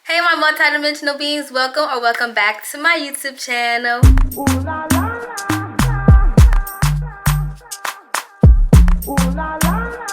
Hey my multidimensional beings, welcome back to my YouTube channel. Ooh, la, la, la. Ooh, la, la, la.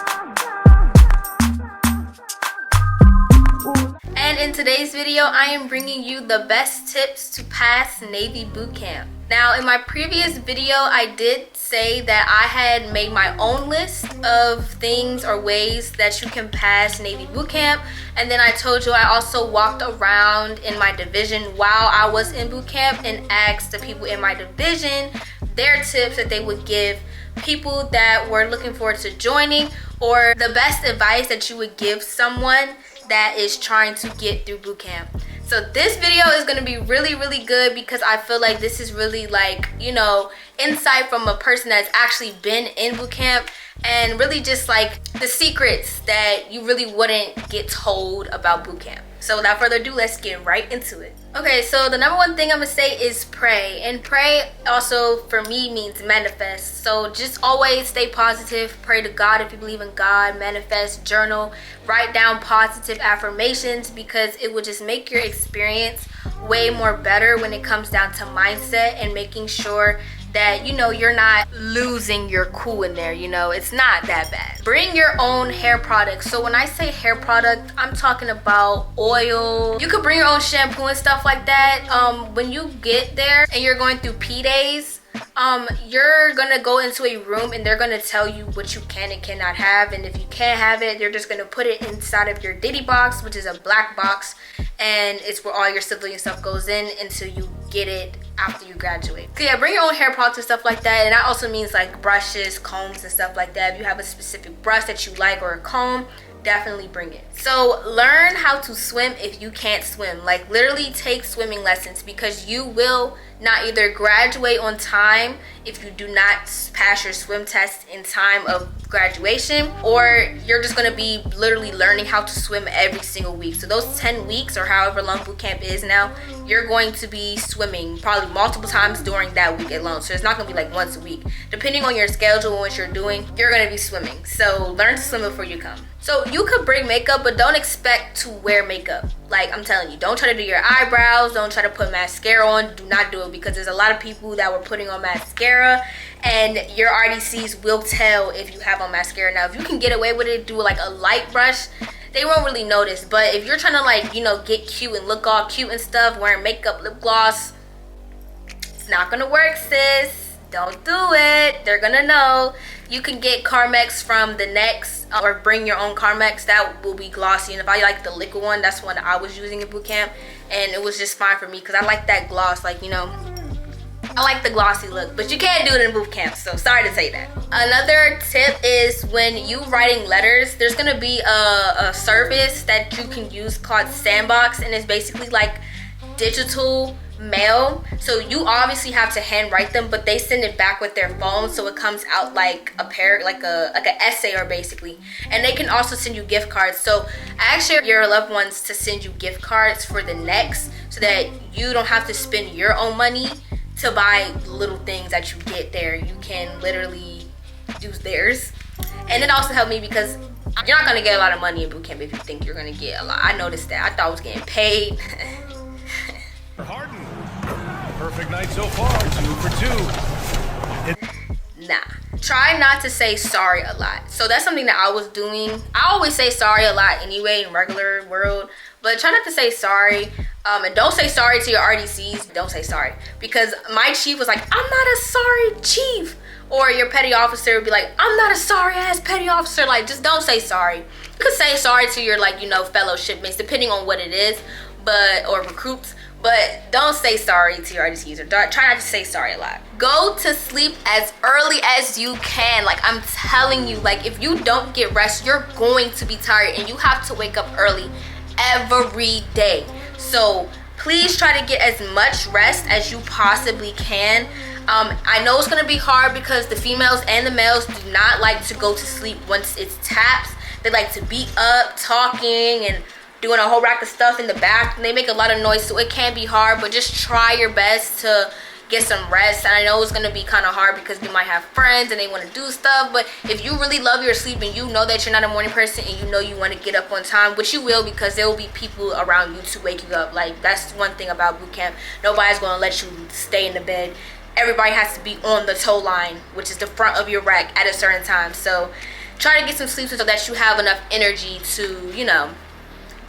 And in today's video, I am bringing you the best tips to pass Navy boot camp. Now, in my previous video, I did say that I had made my own list of things or ways that you can pass Navy boot camp. And then I told you I also walked around in my division while I was in boot camp and asked the people in my division their tips that they would give people that were looking forward to joining, or the best advice that you would give someone that is trying to get through boot camp. So this video is going to be really good because I feel like this is really, like, you know, insight from a person that's actually been in boot camp, and really just like the secrets that you really wouldn't get told about boot camp. So without further ado, let's get right into it. Okay, so the number one thing I'm gonna say is pray. And pray also for me means manifest. So just always stay positive. Pray to God if you believe in God. Manifest, journal, write down positive affirmations, because it will just make your experience way more better when it comes down to mindset and making sure that, you know, you're not losing your cool in there. You know, it's not that bad. Bring your own hair products. So when I say hair product, I'm talking about oil. You could bring your own shampoo and stuff like that. When you get there and you're going through P days, you're gonna go into a room and they're gonna tell you what you can and cannot have, and if you can't have it, they're just gonna put it inside of your ditty box, which is a black box, and it's where all your civilian stuff goes in until you get it after you graduate. So yeah, bring your own hair products and stuff like that. And that also means like brushes, combs and stuff like that. If you have a specific brush that you like or a comb, definitely bring it. So learn how to swim if you can't swim. Like literally take swimming lessons, because you will not either graduate on time if you do not pass your swim test in time of graduation, or you're just going to be literally learning how to swim every single week. So those 10 weeks or however long boot camp is now, you're going to be swimming probably multiple times during that week alone. So it's not going to be like once a week. Depending on your schedule and what you're doing, you're going to be swimming. So learn to swim before you come. So you could bring makeup, but don't expect to wear makeup. Like, I'm telling you, don't try to do your eyebrows, don't try to put mascara on. Do not do it, because there's a lot of people that were putting on mascara and your RDCs will tell if you have on mascara. Now, if you can get away with it, do like a light brush, they won't really notice. But if you're trying to, like, you know, get cute and look all cute and stuff, wearing makeup, lip gloss, it's not gonna work, sis. Don't do it. They're gonna know. You can get Carmex from the Next, or bring your own Carmex. That will be glossy. And if I like the liquid one, that's one I was using in boot camp, and it was just fine for me because I like that gloss. Like, you know, I like the glossy look, but you can't do it in boot camp, so sorry to say that. Another tip is when you writing letters, there's gonna be a service that you can use called Sandbox, and it's basically like digital mail. So you obviously have to handwrite them, but they send it back with their phone, so it comes out like a like an essay, or basically. And they can also send you gift cards. So ask your loved ones to send you gift cards for the Next, so that you don't have to spend your own money to buy little things that you get there. You can literally use theirs. And it also helped me because you're not gonna get a lot of money in boot camp if you think you're gonna get a lot. I noticed that. I thought I was getting paid. Harden. Perfect night so far, 2 for 2. Nah. Try not to say sorry a lot. So that's something that I was doing. I always say sorry a lot anyway in regular world, but try not to say sorry. And don't say sorry to your RDCs. Don't say sorry, because my chief was like, I'm not a sorry chief. Or your petty officer would be like, I'm not a sorry ass petty officer. Like, just don't say sorry. You could say sorry to your, like, you know, fellow shipmates, depending on what it is, or recruits. But don't say sorry to your RDCs, or try not to say sorry a lot. Go to sleep as early as you can. Like, I'm telling you, like, if you don't get rest, you're going to be tired, and you have to wake up early every day. So please try to get as much rest as you possibly can. I know it's gonna be hard because the females and the males do not like to go to sleep once it's taps. They like to be up, talking, and doing a whole rack of stuff in the back, and they make a lot of noise, so it can be hard. But just try your best to get some rest. And I know it's gonna be kind of hard because you might have friends and they want to do stuff, but if you really love your sleep and you know that you're not a morning person and you know you want to get up on time, which you will, because there will be people around you to wake you up. Like, that's one thing about boot camp. Nobody's gonna let you stay in the bed. Everybody has to be on the toe line, which is the front of your rack, at a certain time. So try to get some sleep so that you have enough energy to, you know,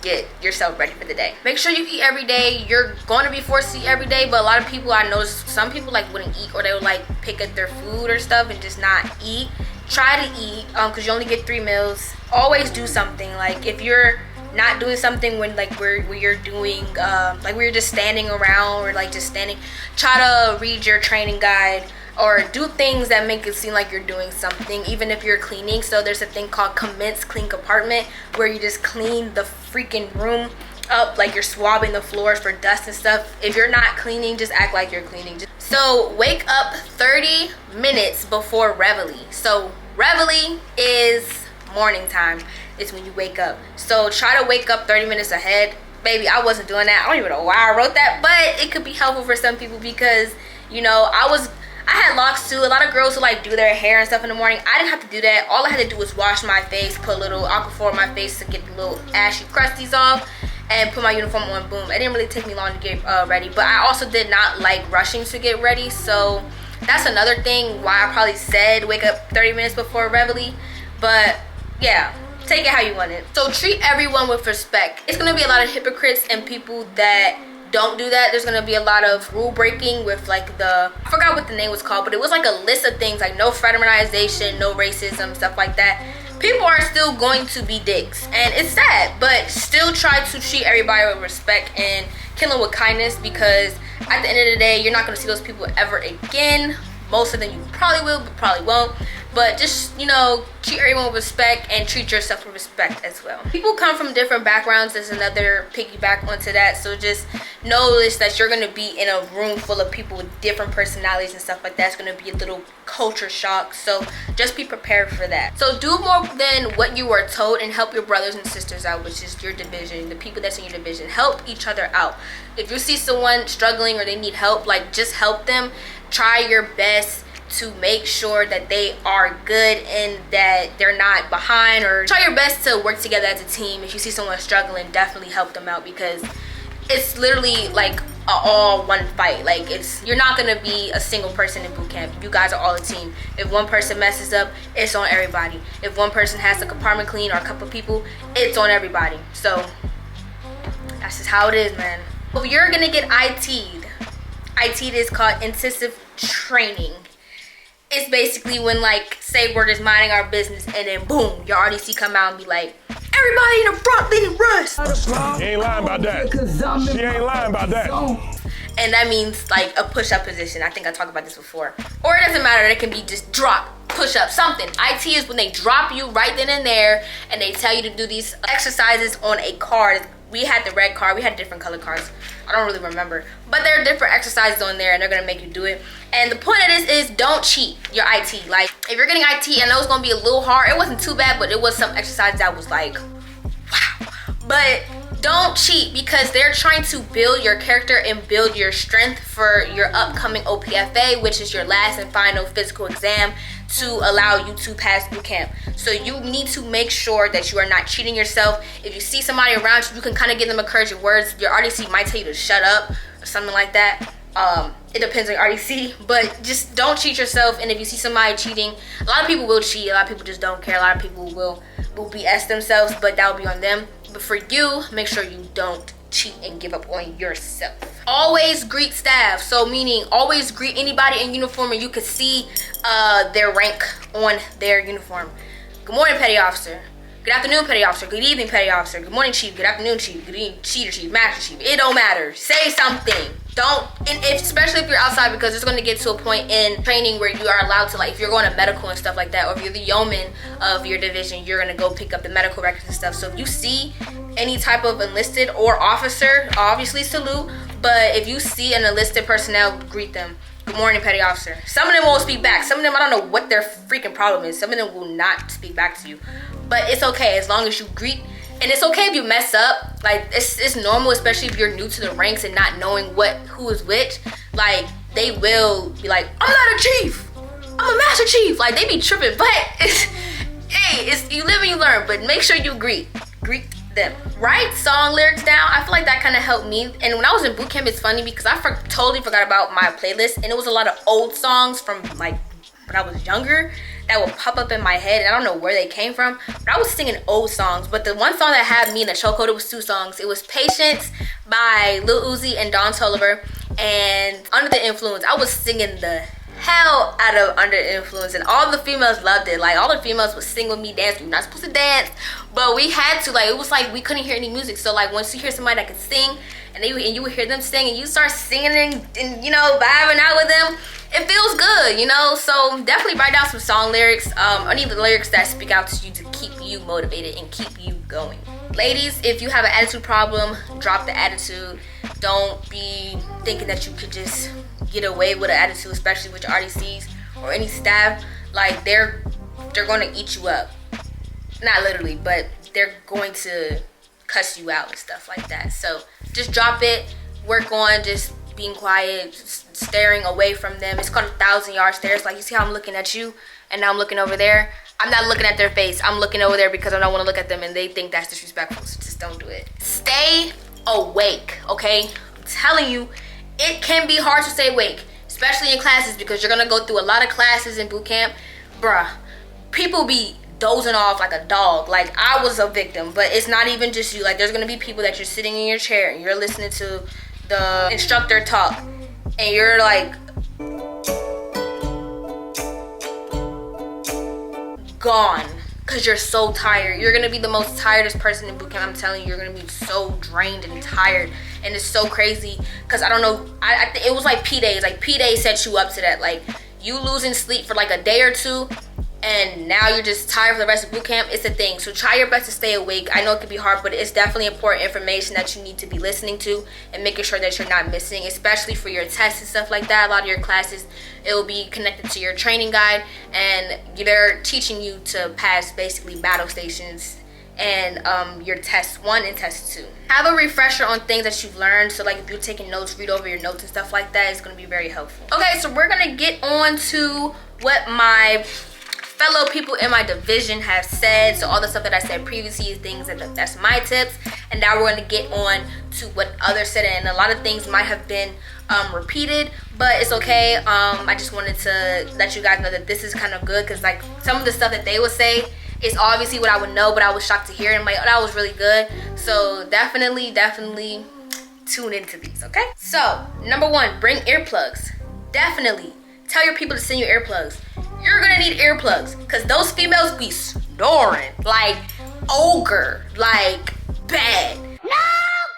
get yourself ready for the day. Make sure you eat every day. You're going to be forced to eat every day, but a lot of people, I know some people like wouldn't eat, or they would like pick up their food or stuff and just not eat. Try to eat, because you only get 3 meals. Always do something. Like, if you're not doing something when like where you're doing like we're just standing around or like just standing, try to read your training guide or do things that make it seem like you're doing something, even if you're cleaning. So there's a thing called commence clean compartment, where you just clean the freaking room up, like you're swabbing the floors for dust and stuff. If you're not cleaning, just act like you're cleaning. So wake up 30 minutes before reveille. So reveille is morning time. It's when you wake up. So try to wake up 30 minutes ahead. Baby, I wasn't doing that. I don't even know why I wrote that, but it could be helpful for some people because, you know, I had locks too. A lot of girls who like do their hair and stuff in the morning. I didn't have to do that. All I had to do was wash my face, put a little Aquaphor on my face to get the little ashy crusties off, and put my uniform on. Boom. It didn't really take me long to get ready, but I also did not like rushing to get ready. So that's another thing why I probably said wake up 30 minutes before reveille. But yeah, take it how you want it. So treat everyone with respect. It's gonna be a lot of hypocrites and people that don't do that. There's gonna be a lot of rule breaking with like I forgot what the name was called, but it was like a list of things like no fraternization, no racism, stuff like that. People are still going to be dicks, and it's sad, but still try to treat everybody with respect and kill them with kindness, because at the end of the day, you're not gonna see those people ever again. Most of them you probably will, but probably won't. But just, you know, treat everyone with respect and treat yourself with respect as well. People come from different backgrounds. There's another piggyback onto that. So just notice that you're going to be in a room full of people with different personalities and stuff like that. It's going to be a little culture shock. So just be prepared for that. So do more than what you were told and help your brothers and sisters out, which is your division, the people that's in your division. Help each other out. If you see someone struggling or they need help, like, just help them. Try your best to make sure that they are good and that they're not behind, or try your best to work together as a team. If you see someone struggling, definitely help them out, because it's literally like a all one fight. Like, you're not gonna be a single person in boot camp. You guys are all a team. If one person messes up, it's on everybody. If one person has a compartment clean, or a couple people, it's on everybody. So that's just how it is, man. If you're gonna get IT'd, IT is called intensive training. It's basically when, like, say we're just minding our business and then boom, your RDC come out and be like, everybody in the front leading rest. She ain't lying about that. She ain't lying about that. And that means like a push-up position. I think I talked about this before. Or it doesn't matter. It can be just drop, push-up, something. IT is when they drop you right then and there and they tell you to do these exercises on a card. We had the red card. We had different color cards. I don't really remember. But there are different exercises on there and they're going to make you do it. And the point of this is don't cheat your IT. Like, if you're getting IT, I know it's going to be a little hard. It wasn't too bad, but it was some exercises that was like, wow. But don't cheat, because they're trying to build your character and build your strength for your upcoming OPFA, which is your last and final physical exam to allow you to pass boot camp. So you need to make sure that you are not cheating yourself. If you see somebody around you, you can kind of give them encouraging words. Your RDC might tell you to shut up or something like that. It depends on your RDC, but just don't cheat yourself. And if you see somebody cheating, a lot of people will cheat. A lot of people just don't care. A lot of people will BS themselves, but that will be on them. But for you, make sure you don't cheat and give up on yourself. Always greet staff. So meaning always greet anybody in uniform and you can see their rank on their uniform. Good morning, petty officer. Good afternoon, petty officer. Good evening, petty officer. Good morning, chief. Good afternoon, chief. Good evening, chief, master chief. It don't matter. Say something. Don't, and especially if you're outside, because it's going to get to a point in training where you are allowed to, like, if you're going to medical and stuff like that, or if you're the yeoman of your division, you're going to go pick up the medical records and stuff. So if you see any type of enlisted or officer, obviously salute, but if you see an enlisted personnel, greet them. Good morning, petty officer. Some of them won't speak back. Some of them, I don't know what their freaking problem is. Some of them will not speak back to you. But it's okay as long as you greet. And it's okay if you mess up. Like, it's normal, especially if you're new to the ranks and not knowing who is which. Like, they will be like, I'm not a chief, I'm a master chief. Like, they be tripping, but hey, it's you live and you learn. But make sure you greet them. Write song lyrics down. I feel like that kind of helped me. And when I was in boot camp, it's funny because I totally forgot about my playlist, and it was a lot of old songs from like when I was younger that would pop up in my head, and I don't know where they came from, but I was singing old songs. But the one song that had me in the chokehold, it was 2 songs. It was Patience by Lil Uzi and Don Toliver, and Under the Influence. I was singing the hell out of Under the Influence, and all the females loved it. Like, all the females would sing with me, dance. You're not supposed to dance, but we had to. Like, it was like we couldn't hear any music. So like, once you hear somebody that could sing, and you would hear them sing, and you start singing and you know, vibing out with them, it feels good, you know. So definitely write down some song lyrics. Any of the lyrics that speak out to you to keep you motivated and keep you going. Ladies, if you have an attitude problem, drop the attitude. Don't be thinking that you could just get away with an attitude, especially with your RDCs or any staff. Like, they're going to eat you up. Not literally, but they're going to cuss you out and stuff like that. So just drop it. Work on just being quiet, just staring away from them. It's called 1,000-yard stares. Like, you see how I'm looking at you and now I'm looking over there? I'm not looking at their face. I'm looking over there because I don't want to look at them, and they think that's disrespectful. So just don't do it. Stay awake, okay? I'm telling you, it can be hard to stay awake, especially in classes, because you're gonna go through a lot of classes in boot camp. Bruh, people be dozing off like a dog. Like, I was a victim, but it's not even just you. Like, there's gonna be people that you're sitting in your chair and you're listening to the instructor talk, and you're like gone because you're so tired. You're gonna be the most tiredest person in boot camp. I'm telling you, you're gonna be so drained and tired, and it's so crazy because I don't know. It was like P days. Like, P days set you up to that. Like, you losing sleep for like a day or two, and now you're just tired for the rest of boot camp. It's a thing. So try your best to stay awake. I know it can be hard, but it's definitely important information that you need to be listening to and making sure that you're not missing, especially for your tests and stuff like that. A lot of your classes, it will be connected to your training guide, and they're teaching you to pass basically battle stations and your test 1 and test 2. Have a refresher on things that you've learned. So like, if you're taking notes, read over your notes and stuff like that. It's going to be very helpful. Okay, so we're going to get on to what my fellow people in my division have said. So all the stuff that I said previously is things that's my tips, and now we're going to get on to what others said, and a lot of things might have been repeated, but it's okay. I just wanted to let you guys know that this is kind of good, because like, some of the stuff that they would say is obviously what I would know, but I was shocked to hear it. I'm like, oh, that was really good. So definitely tune into these, okay? So number 1, bring earplugs. Definitely tell your people to send you earplugs. You're gonna need earplugs because those females be snoring like ogre, like bad. No,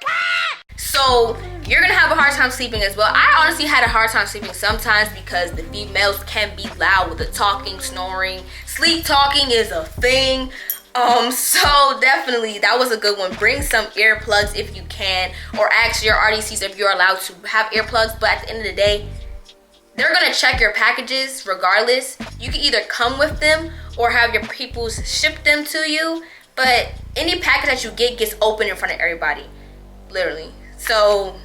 God! So you're gonna have a hard time sleeping as well. I honestly had a hard time sleeping sometimes because the females can be loud with the talking, snoring. Sleep talking is a thing. So definitely that was a good one. Bring some earplugs if you can, or ask your RDCs if you're allowed to have earplugs. But at the end of the day, they're gonna check your packages regardless. You can either come with them or have your peoples ship them to you. But any package that you get gets open in front of everybody, literally. So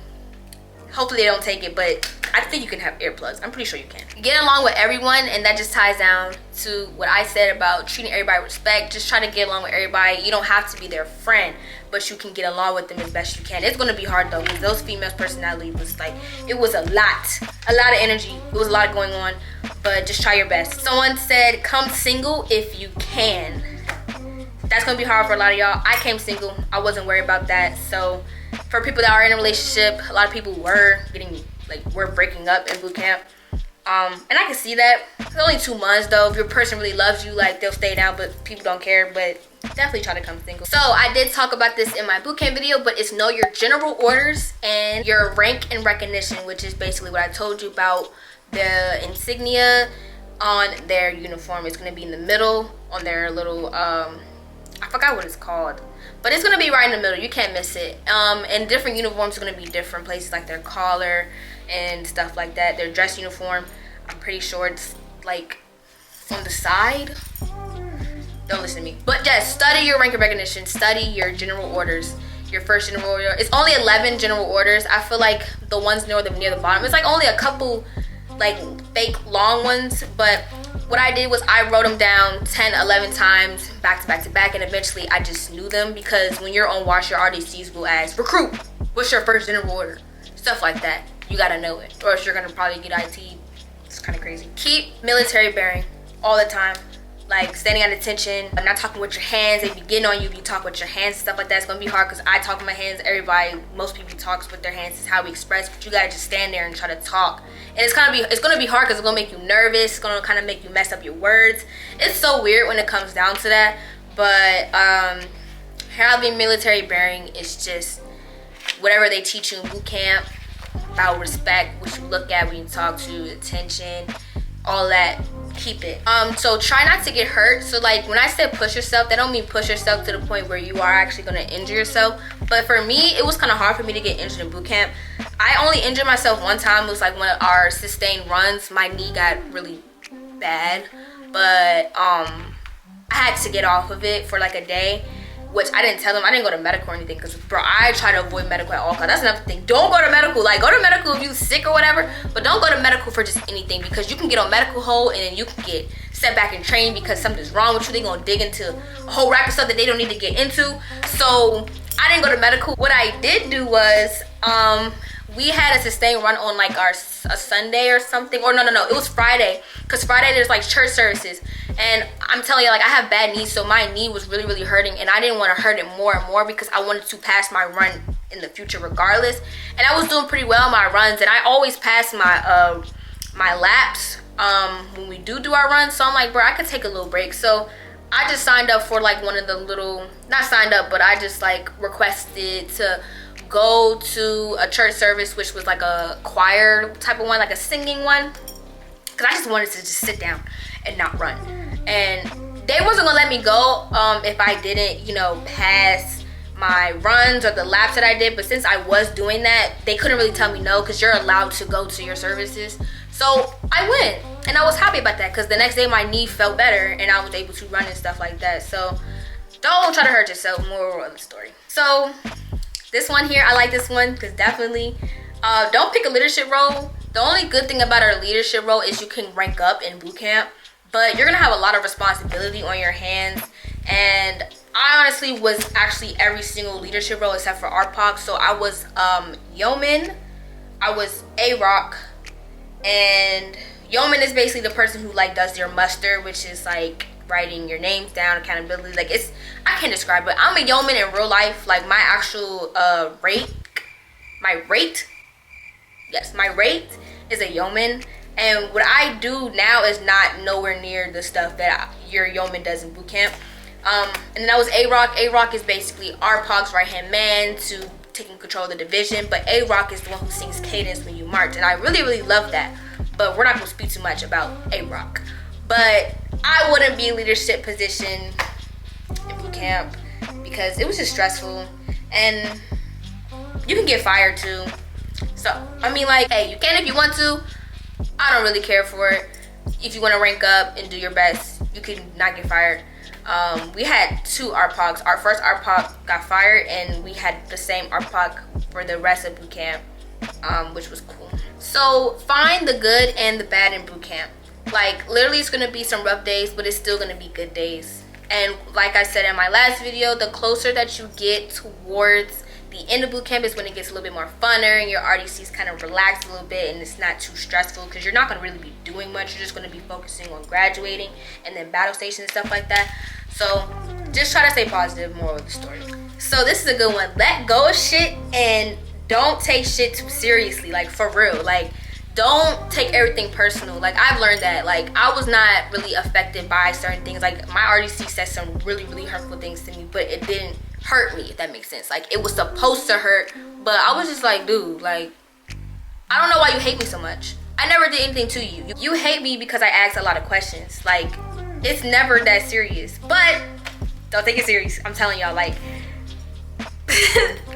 hopefully they don't take it, but I think you can have earplugs. I'm pretty sure you can. Get along with everyone, and that just ties down to what I said about treating everybody with respect. Just try to get along with everybody. You don't have to be their friend, but you can get along with them as best you can. It's gonna be hard though, because those females' personality was like, it was a lot of energy. It was a lot going on, but just try your best. Someone said, come single if you can. That's gonna be hard for a lot of y'all. I came single. I wasn't worried about that. So for people that are in a relationship, a lot of people were breaking up in boot camp. And I can see that. It's only 2 months though. If your person really loves you, like, they'll stay down, but people don't care. But definitely try to come single. So I did talk about this in my bootcamp video, but it's know your general orders and your rank and recognition, which is basically what I told you about. The insignia on their uniform is going to be in the middle on their little I forgot what it's called, but it's going to be right in the middle. You can't miss it. And different uniforms are going to be different places, like their collar and stuff like that. Their dress uniform, I'm pretty sure it's like on the side. Don't listen to me. But just study your rank and recognition. Study your general orders. Your first general order. It's only 11 general orders. I feel like the ones near the bottom, it's like only a couple like fake long ones, but what I did was I wrote them down 10, 11 times back to back to back, and eventually I just knew them, because when you're on watch, your RDCs will ask, recruit, what's your first dinner order? Stuff like that. You gotta know it, or else you're gonna probably get IT. It's kind of crazy. Keep military bearing all the time. Like standing at attention, not talking with your hands. If you get on you, you talk with your hands, stuff like that. It's gonna be hard because I talk with my hands. Everybody, most people talks with their hands. Is how we express. But you gotta just stand there and try to talk. And it's gonna be hard because it's gonna make you nervous. It's gonna kind of make you mess up your words. It's so weird when it comes down to that. But having military bearing is just whatever they teach you in boot camp about respect, what you look at when you talk to, attention, all that. Keep it. So try not to get hurt. So like when I said push yourself, that don't mean push yourself to the point where you are actually going to injure yourself. But for me, it was kind of hard for me to get injured in boot camp. I only injured myself one time. It was like one of our sustained runs. My knee got really bad, but I had to get off of it for like a day, which I didn't tell them. I didn't go to medical or anything, because bro, I try to avoid medical at all costs. That's another thing. Don't go to medical. Like, go to medical if you sick or whatever, but don't go to medical for just anything, because you can get on medical hold and then you can get sent back and trained because something's wrong with you. They're gonna dig into a whole rack of stuff that they don't need to get into. So I didn't go to medical. What I did do was we had a sustained run on like a Sunday or something, or no, it was Friday, because Friday there's like church services, and I'm telling you, like, I have bad knees, so my knee was really, really hurting, and I didn't want to hurt it more and more because I wanted to pass my run in the future regardless. And I was doing pretty well in my runs, and I always pass my my laps when we do our runs. So I'm like, bro, I could take a little break. So I just signed up for like one of the little, not signed up, but I just like requested to go to a church service, which was like a choir type of one, like a singing one, because I just wanted to just sit down and not run. And they wasn't gonna let me go if I didn't, you know, pass my runs or the laps that I did. But since I was doing that, they couldn't really tell me no, because you're allowed to go to your services. So I went, and I was happy about that, because the next day my knee felt better and I was able to run and stuff like that. So don't try to hurt yourself. Moral of the story. So this one here, I like this one, because definitely don't pick a leadership role. The only good thing about our leadership role is you can rank up in boot camp, but you're gonna have a lot of responsibility on your hands. And I honestly was actually every single leadership role except for ARPOC. So I was yeoman, I was AROC, and yeoman is basically the person who like does your muster, which is like writing your names down, accountability. Like, it's, I can't describe it. I'm a yeoman in real life. Like, my actual my rate is a yeoman. And what I do now is not nowhere near the stuff that your yeoman does in boot camp. And then I was AROC. AROC is basically ARPOC's right hand man to taking control of the division, but AROC is the one who sings cadence when you march, and I really, really love that. But we're not going to speak too much about AROC. But I wouldn't be in leadership position in boot camp because it was just stressful, and you can get fired too. So I mean, like, hey, you can if you want to. I don't really care for it. If you want to rank up and do your best, you can not get fired. We had 2 ARPOCs. Our first ARPOC got fired, and we had the same ARPOC for the rest of boot camp, which was cool. So find the good and the bad in boot camp. Like, literally, it's gonna be some rough days, but it's still gonna be good days. And like I said in my last video, the closer that you get towards the end of boot camp is when it gets a little bit more funner and your RDCs kind of relax a little bit, and it's not too stressful because you're not going to really be doing much. You're just going to be focusing on graduating and then battle stations and stuff like that. So just try to stay positive, moral of the story. So this is a good one. Let go of shit and don't take shit too seriously. Like, for real. Like, don't take everything personal. Like, I've learned that. Like, I was not really affected by certain things. Like, my RDC said some really, really hurtful things to me, but it didn't hurt me, if that makes sense. Like, it was supposed to hurt, but I was just like, dude, like, I don't know why you hate me so much. I never did anything to you. You hate me because I asked a lot of questions. Like, it's never that serious. But don't take it serious. I'm telling y'all, like,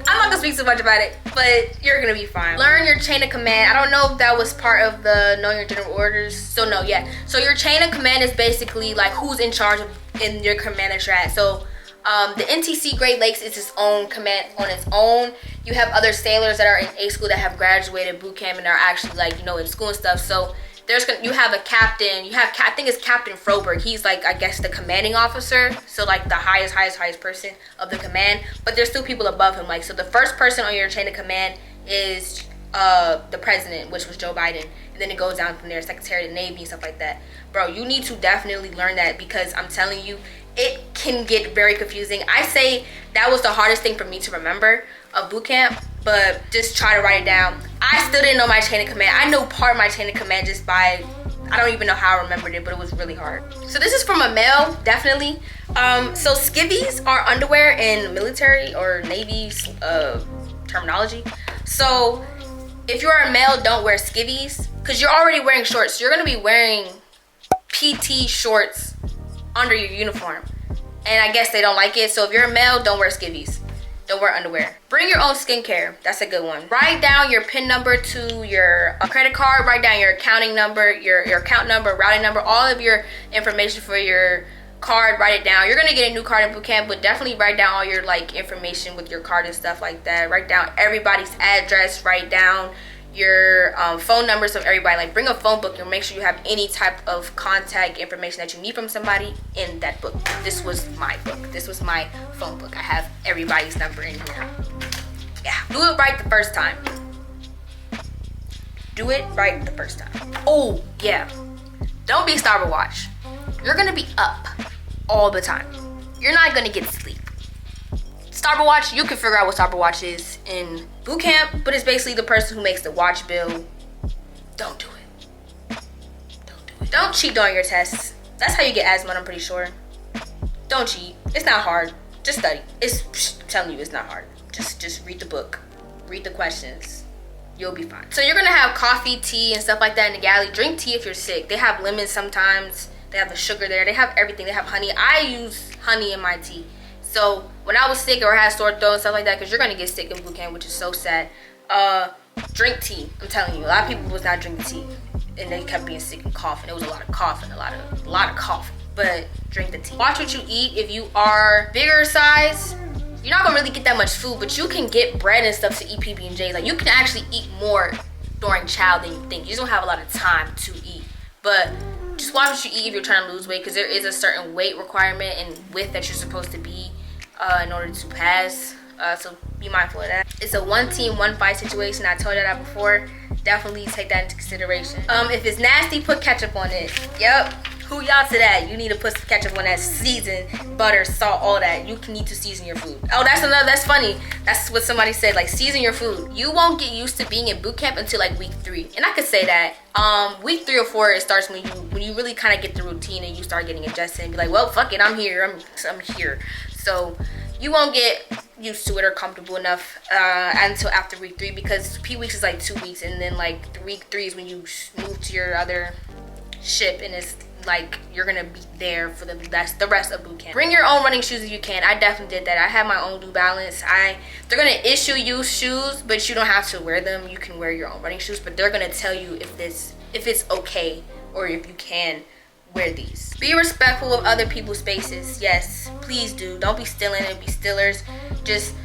I'm not gonna speak too much about it, but you're gonna be fine. Learn your chain of command. I don't know if that was part of the know your general orders. So no, yeah. So your chain of command is basically like who's in charge of in your command that you're at. So the NTC Great Lakes is its own command on its own. You have other sailors that are in A school that have graduated boot camp and are actually, like, you know, in school and stuff. So you have a captain. I think it's Captain Froberg. He's like, I guess, the commanding officer. So like the highest person of the command. But there's still people above him. Like, so the first person on your chain of command is the president, which was Joe Biden. And then it goes down from there, Secretary of the Navy and stuff like that. Bro, you need to definitely learn that, because I'm telling you, it can get very confusing. I say that was the hardest thing for me to remember of boot camp, but just try to write it down. I still didn't know my chain of command. I know part of my chain of command just by, I don't even know how I remembered it, but it was really hard. So this is from a male, definitely. So skivvies are underwear in military or Navy terminology. So if you're a male, don't wear skivvies, because you're already wearing shorts. You're gonna be wearing PT shorts under your uniform, and I guess they don't like it. So if you're a male, don't wear skivvies. Don't wear underwear. Bring your own skincare. That's a good one. Write down your PIN number to your credit card. Write down your accounting number, your account number, routing number, all of your information for your card. Write it down. You're gonna get a new card in boot camp, but definitely write down all your like information with your card and stuff like that. Write down everybody's address. Write down your phone numbers of everybody. Like, bring a phone book and make sure you have any type of contact information that you need from somebody in that book. This was my book. This was my phone book. I have everybody's number in here. Yeah, do it right the first time. Do it right the first time. Oh yeah, don't be Starboard Watch. You're gonna be up all the time. You're not gonna get sleep. Starboard Watch, you can figure out what Starboard Watch is in boot camp, but it's basically the person who makes the watch bill. Don't do it. Don't do it. Don't cheat on your tests. That's how you get asthma, I'm pretty sure. Don't cheat. It's not hard. Just study. I'm telling you, it's not hard. Just read the book. Read the questions. You'll be fine. So you're gonna have coffee, tea, and stuff like that in the galley. Drink tea if you're sick. They have lemons sometimes. They have the sugar there. They have everything. They have honey. I use honey in my tea. So when I was sick or had sore throat and stuff like that, because you're gonna get sick in boot camp, which is so sad. Drink tea. I'm telling you, a lot of people was not drinking tea, and they kept being sick and coughing. It was a lot of coughing, a lot of coughing. But drink the tea. Watch what you eat. If you are bigger size, you're not gonna really get that much food, but you can get bread and stuff to eat PB&Js. Like, you can actually eat more during chow than you think. You just don't have a lot of time to eat, but just watch what you eat if you're trying to lose weight, because there is a certain weight requirement and width that you're supposed to be in order to pass. So be mindful of that. It's a one team, one fight situation. I told you that before. Definitely take that into consideration. If it's nasty, put ketchup on it. Yep. Who y'all to that? You need to put some ketchup on that. Season, butter, salt, all that. You need to season your food. Oh, that's funny. That's what somebody said, like, season your food. You won't get used to being in boot camp until like week 3. And I could say that. Week 3 or 4, it starts when you really kind of get the routine and you start getting adjusted and be like, well, fuck it, I'm here. I'm here. So you won't get used to it or comfortable enough until after week 3, because P weeks is like 2 weeks, and then like week 3 is when you move to your other ship, and it's like you're gonna be there for the rest of boot camp. Bring your own running shoes if you can. I definitely did that. I have my own New Balance. They're gonna issue you shoes, but you don't have to wear them. You can wear your own running shoes, but they're gonna tell you if it's okay or if you can wear these. Be respectful of other people's spaces. Yes, please do. Don't be stealing and be stealers. Just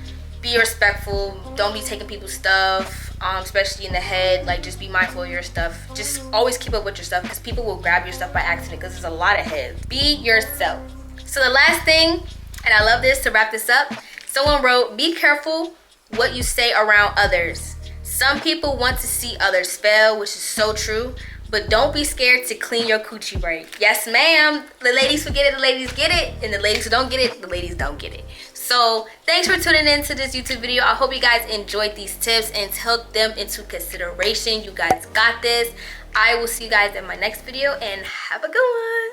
be respectful. Don't be taking people's stuff, especially in the head. Like, just be mindful of your stuff. Just always keep up with your stuff, because people will grab your stuff by accident, because there's a lot of heads. Be yourself. So the last thing, and I love this, to wrap this up, someone wrote, be careful what you say around others. Some people want to see others fail, which is so true. But don't be scared to clean your coochie right. Yes, ma'am. The ladies who get it, the ladies get it. And the ladies who don't get it, the ladies don't get it. So thanks for tuning in to this YouTube video. I hope you guys enjoyed these tips and took them into consideration. You guys got this. I will see you guys in my next video, and have a good one.